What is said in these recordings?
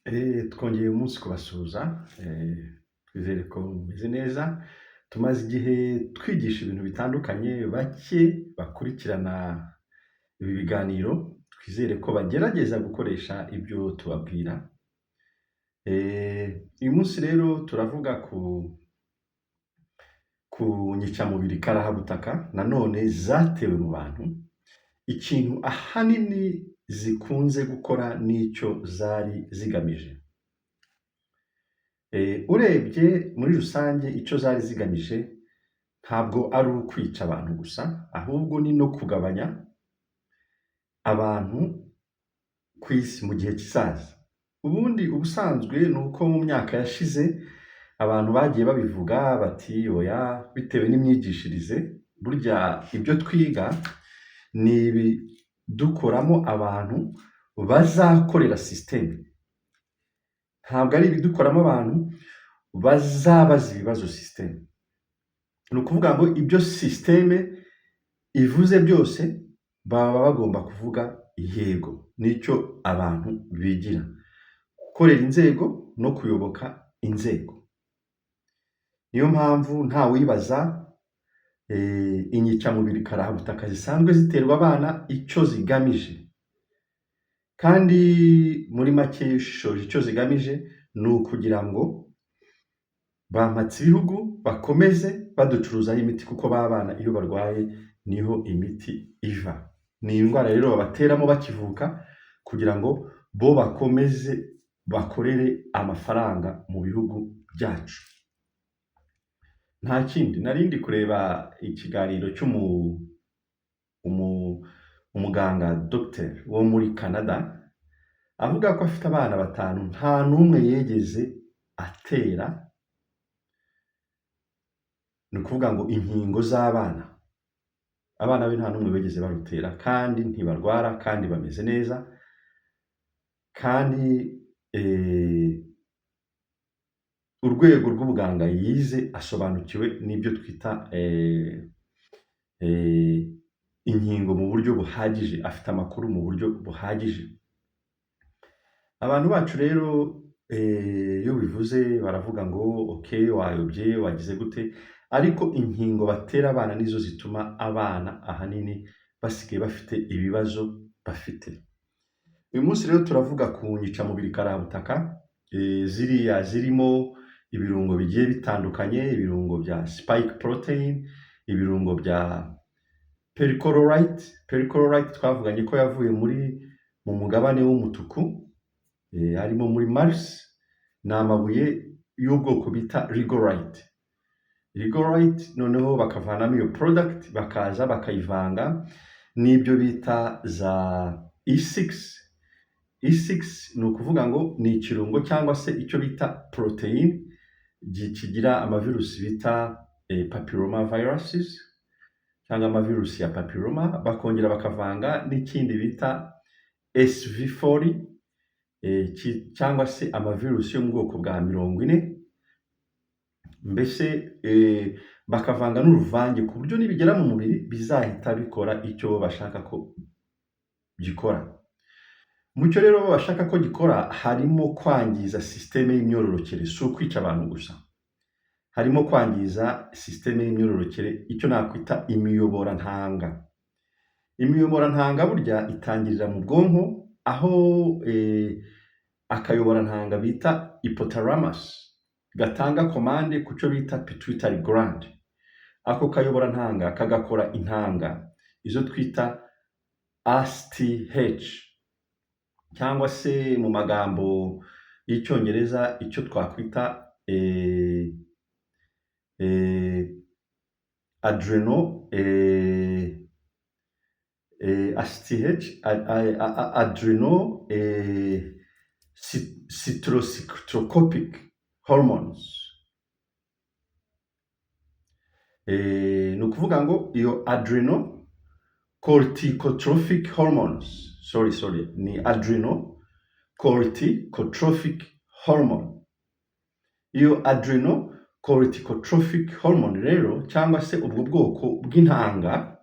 Twongeye umunsi kubasuhuza, twizere ko mumeze neza. Tumaze igihe twigisha ibintu bitandukanye, bake bakurikirana ibi biganiro, twizere ko bagerageza gukoresha ibyo tubabwira. Uyu munsi rero turavuga ku nyicamubiri karahabutaka nanone zatewe mu bantu, ikintu ahanini zikunze gukora n'icyo zari zigamije. Urebye muri rusange icyo zari zigamije ntabwo ari ukwica abantu gusa, ahubwo ni no kugabanya abantu ku isi mu gihe kizaza. Ubundi ubusanzwe ni uko mu myaka yashize abantu bagiye babivuga bati oya, bitewe n'imyigishirize, burya ibyo twiga ni ibidukoramo abantu bazakorera sisiteme, ntabwo ari ibidukoramo abantu bazabaza ibibazo sisiteme. Ni ukuvuga ngo ibyo sisiteme ivuze byose baba bagomba kuvuga yego, nicyo abantu bigira, gukorera inzego no kuyoboka inzego. Niyo mpamvu nta wibaza inyicamubiri karahabutaka zisanzwe ziterwa abana icyo zigamije, kandi muri make ishoje icyo zigamije ni ukugira ngo bampatse ibihugu bakomeze baducuruzaho imiti, kuko b'abana iyo barwaye niho imiti iva. Ni indwara rero babateramo bakivuka kugira ngo bo bakomeze bakorere amafaranga mu bihugu byacu. Nta kindi, narindi kureba ikiganiro umuganga Dr. wo muri Canada avuga ko afite abana 5 nta n'umwe yegeze atera, ni ukuvuga ngo inkingo z'abana, abana be nta n'umwe bigeze barutera, kandi ntibarwara, kandi bameze neza, kandi urwego rw'ubuganga yize asobanukiwe n'ibyo twita inkingo mu buryo buhagije, afite amakuru mu buryo buhagije. Abantu bacu rero iyo bivuze baravuga ngo okay, wayobye, wagize gute, ariko inkingo batera abana nizo zituma abana ahanini basigaye bafite ibibazo bafite. Uyu munsi rero turavuga ku nyicamubiri karahabutaka, ziriya zirimo ibirungo bigiye bitandukanye, ibirungo bya spike protein, ibirungo bya perchlorate twavuganye ko yavuye mu mugabane w'umutuku, harimo muri Mars, ni amabuye y'ubwoko bita rigorite, noneho bakavanamo iyo product bakaza bakayivanga n'ibyo bita za E6 ni ukuvuga ngo ni ikirungo cyangwa se icyo bita protein kigira amavirusi bita papilloma viruses cyangwa amavirusi ya papilloma, bakongera bakavanga n'ikindi bita SV40 cyangwa se amavirusi yo mu bwoko bwa 40, mbese bakavanga n'uruvange ku buryo nibigera mu mubiri bizahita bikora icyo bashaka ko gikora. Mucyo rero bashaka ko gikora harimo kwangiza sisiteme y'imyororokere, si ukwica abantu gusa, harimo kwangiza sisiteme y'imyororokere, icyo nakwita imiyoborantanga. Imiyoborantanga burya itangirira mu bwonko, aho akayoborantanga bita hypothalamus gatanga komande ku cyo bita pituitary gland. Ako kayoborantanga kagakora intanga izo twita ASTH, cyangwa se mu magambo y'icyongereza icyo twakwita cytocytocopic hormones. Ni ukuvuga ngo iyo adrenocorticotropic hormones, ni adrenocorticotropic hormone. Iyo adrenocorticotropic hormone rero, cyangwa se ubwo bwoko bw'intanga,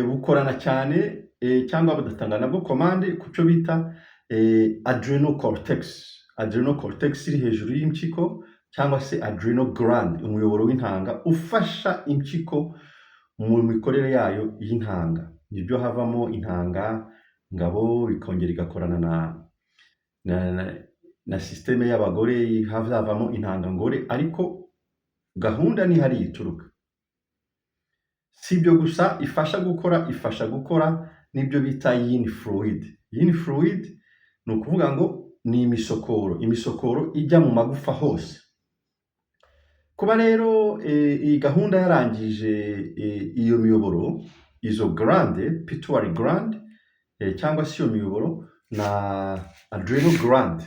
bukorana cyane cyangwa budatanga nabwo komande ku cyo bita adrenocortex iri hejuru y'impyiko cyangwa se adrenal gland, umuyoboro w'intanga ufasha impyiko mu mikorere yayo y'intanga. Nibyo havamo intanga ngabo, bikongera igakorana na systeme y'abagore, havamo intanga ngore, ariko gahunda ni hariya ituruka. Si ibyo gusa ifasha gukora n'ibyo bita yin fluid. Yin fluid ni ukuvuga ngo ni imisokoro ijya mu magufa hose. Kuba rero iyi gahunda yarangije iyo miyoboro, izo glande, pituitary gland cyangwa se iyo miyoboro na adrenal gland,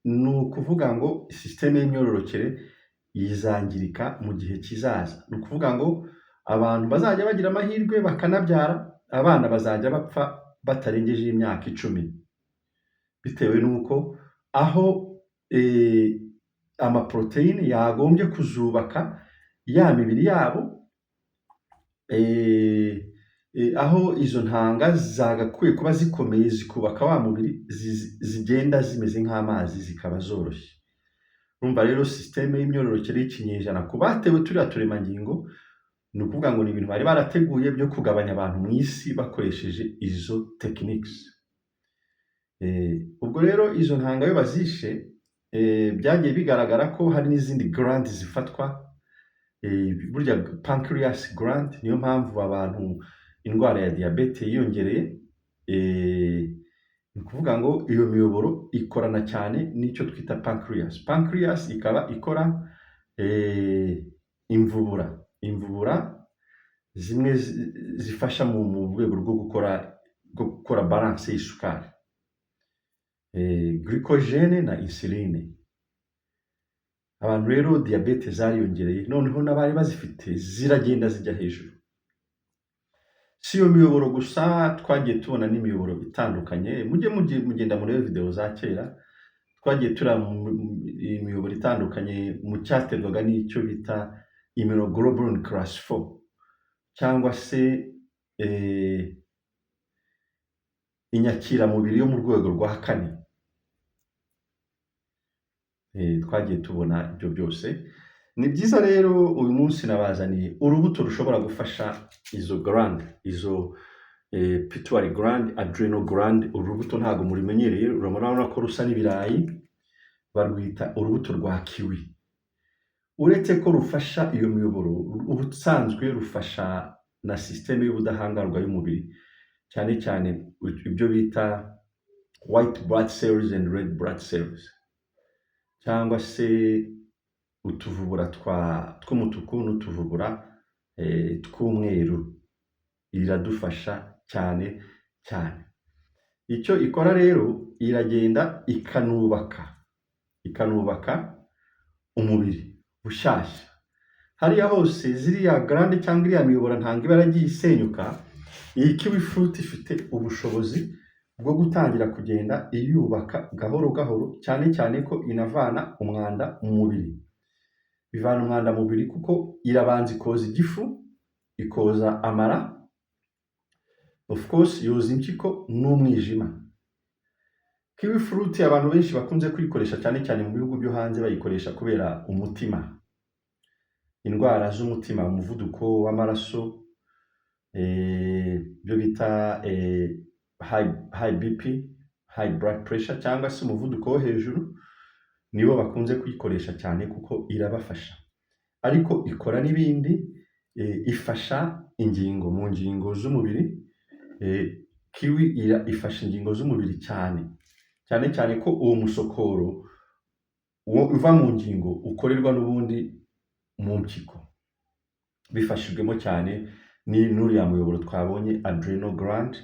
ni ukuvuga ngo systeme y'imyororokere yizangirika mu gihe kizaza. Ni ukuvuga ngo abantu bazajya bagira amahirwe bakanabyara, abana bazajya bapfa batarengeje imyaka 10, bitewe n'uko aho amaproteine yagombye kuzubaka ya mibiri yabo, aho izo ntanga zagakwiye kuba zikomeye zikubaka wa mubiri, zigenda zimeze nk'amazi zikaba zoroshye. Urumva rero systeme y'imyororokere y'ikinyejana ku batewe turiya turemangingo, ni ukuvuga ngo ni ibintu bari barateguye byo kugabanya abantu mu isi bakoresheje izo techniques. Ubwo rero izo ntanga yo bazishe, byagiye bigaragara ko hari n'izindi gland zifatwa, burya pancreas gland, niyo mpamvu abantu indwara ya diabete yiyongereye. Ni ukuvuga ngo iyo miyoboro ikorana cyane n'icyo twita pancreas ikaba ikora imvubura zimwe zifasha mu rwego rwo gukora balance y'isukari, glycogen na insuline. Abantu rero diabete zariyongereye, noneho n'abari bazifite ziragenda zijya hejuru. Si iyo miyoboro gusa, twagiye tubona n'imiyoboro itandukanye. Mugenda murebe video za kera, twagiye imiyoboro itandukanye mu cyaterwaga n'icyo bita immunoglobulin class 4 cyangwa se inyakiramubiri yo mu rwego rwa 4. Twagiye tubona ibyo byose. Ni byiza rero uyu munsi nabazaniye urubuto rushobora gufasha izo gland, izo pituitary gland, adrenal gland. Urubuto ntago murimenyereye, urabona ko rusa n'ibirayi, barwita urubuto rwa kiwi. Uretse ko rufasha iyo miyoboro, ubusanzwe rufasha na systeme y'ubudahangarwa y'umubiri, cyane cyane ibyo bita white blood cells and red blood cells, cyangwa se utuvubura tw'umutuku n'utuvubura tw'umweru. Iradufasha cyane cyane. Icyo ikora rero, iragenda ikanubaka umubiri bushyashya. Hariya hose ziriya glande cyangwa iriya miyobora ntanga iba yaragiye isenyuka, iyi kiwi fruit ifite ubushobozi bwo gutangira kugenda iyubaka gahoro gahoro, cyane cyane ko inavana umwanda mu mubiri. Bivana umwanda mu mubiri kuko irabanza ikoza igifu, ikoza amara, of course yoza impyiko n'umwijima. Kiwi fruit abantu benshi bakunze kuyikoresha cyane cyane mu bihugu byo hanze, bayikoresha kubera umutima, indwara z'umutima, umuvuduko w'amaraso, byo bita high BP, high blood pressure cyangwa se umuvuduko wo hejuru, nibo bakunze kuyikoresha cyane kuko irabafasha. Ariko ikora n'ibindi, ifasha mu ngingo z'umubiri. Kiwi ifasha ingingo z'umubiri cyane cyane ko uwo musokoro uva mu ngingo ukorerwa n'ubundi mu mpyiko, bifashijwemo cyane n'uriya muyoboro twabonye adrenal gland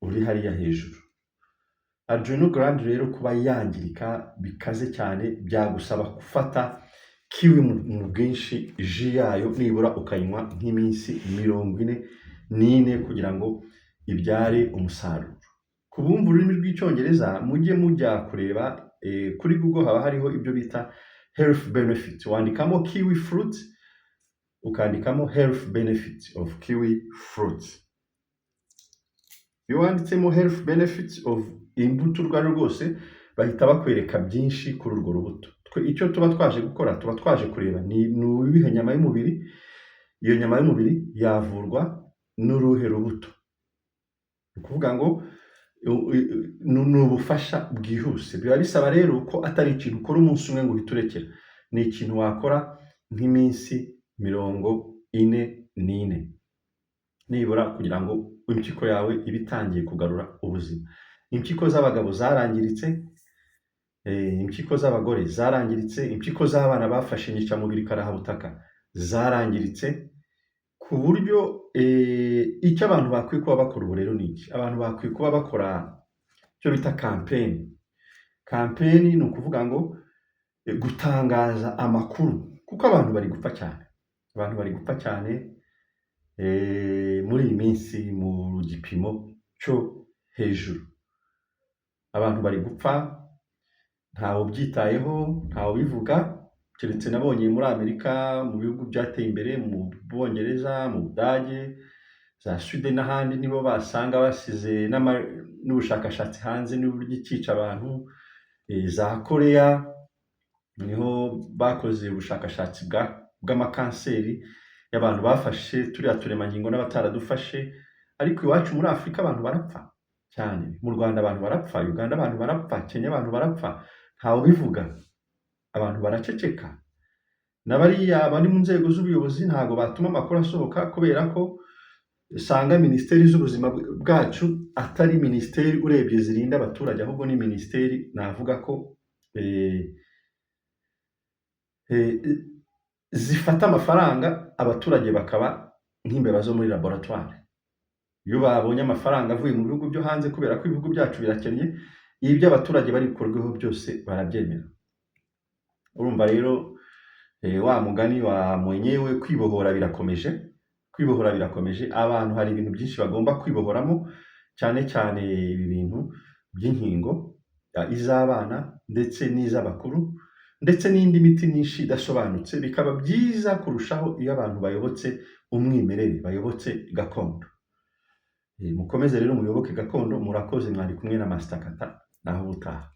uri hariya hejuru. Adrenal gland rero kuba yangirika bikaze cyane, byagusaba gufata kiwi mu bwinshi, ji yayo nibura ukayinywa nk'iminsi 44 kugira ngo ibyare umusaruro. Ku bumva ururimi rw'icyongereza, mujye mujya kureba kuri Google, haba hariho ibyo bita health benefits. Wandikamo kiwi fruit, ukandikamo health benefits of kiwi fruit, iyo wanditsemo health benefits of imbuto urwo ari rwo rwose bahita bakwereka byinshi kuri urwo rubuto. Icyo tuba twaje gukora tuba twaje kureba ni ibihe nyama y'umubiri, iyo nyama y'umubiri yavurwa n'uruhe rubuto. Ni ukuvuga ngo ni ubufasha bwihuse. Biba bisaba rero ko atari ikintu ukora umunsi umwe ngo uhite urekera, ni ikintu wakora nk'iminsi 44 nibura kugira ngo impyiko yawe ibe itangiye kugarura ubuzima. Impyiko z'abagabo zarangiritse, impyiko z'abagore zarangiritse, impyiko z'abana bafashe inyicyamubiri karahabutaka zarangiritse, ku buryo icyo abantu bakwiye kuba bakora ubu rero ni iki? Abantu bakwiye kuba bakora icyo bita campaign. Campaign ni ukuvuga ngo gutangaza amakuru, kuko abantu bari gupfa cyane. Abantu bari gupfa cyane muri iyi minsi mu gipimo cyo hejuru. Abantu bari gupfa, ntawe ubyitayeho, ntawe ubivuga, keretse nabonye muri Amerika, mu bihugu byateye imbere, mu Bwongereza, mu Budage, za Sweden n'ahandi, nibo basanga basize n'ubushakashatsi hanze n'uburyo ikica abantu. Za Korea niho bakoze ubushakashatsi bw'amakanseri y'abantu bafashe turiya turemangingo n'abataradufashe. Ariko iwacu muri Afurika abantu barapfa cyane, mu Rwanda abantu barapfa, Uganda abantu barapfa, Kenya abantu barapfa, ntawe ubivuga, abantu baraceceka. N'abariya bari mu nzego z'ubuyobozi ntabwo batuma amakuru asohoka, kubera ko usanga minisiteri z'ubuzima bwacu atari minisiteri urebye zirinda abaturage, ahubwo ni minisiteri navuga ko zifata amafaranga, abaturage bakaba nk'imbeba zo muri laboratoire. Iyo babonye amafaranga avuye mu bihugu byo hanze, kubera ko ibihugu byacu birakennye, ibyo abaturage bari bikorweho byose barabyemera. Urumva rero wa mugani wa mwenyewe, kwibohora birakomeje. Kwibohora birakomeje, abantu hari ibintu byinshi bagomba kwibohoramo, cyane cyane ibi bintu by'inkingo, iz'abana ndetse n'iz'abakuru, ndetse n'indi miti myinshi idasobanutse. Bikaba byiza kurushaho iyo abantu bayobotse umwimerere, bayobotse gakondo. Mukomeze rero muyoboke gakondo. Murakoze, mwari kumwe na Master Kata, naho ubutaha.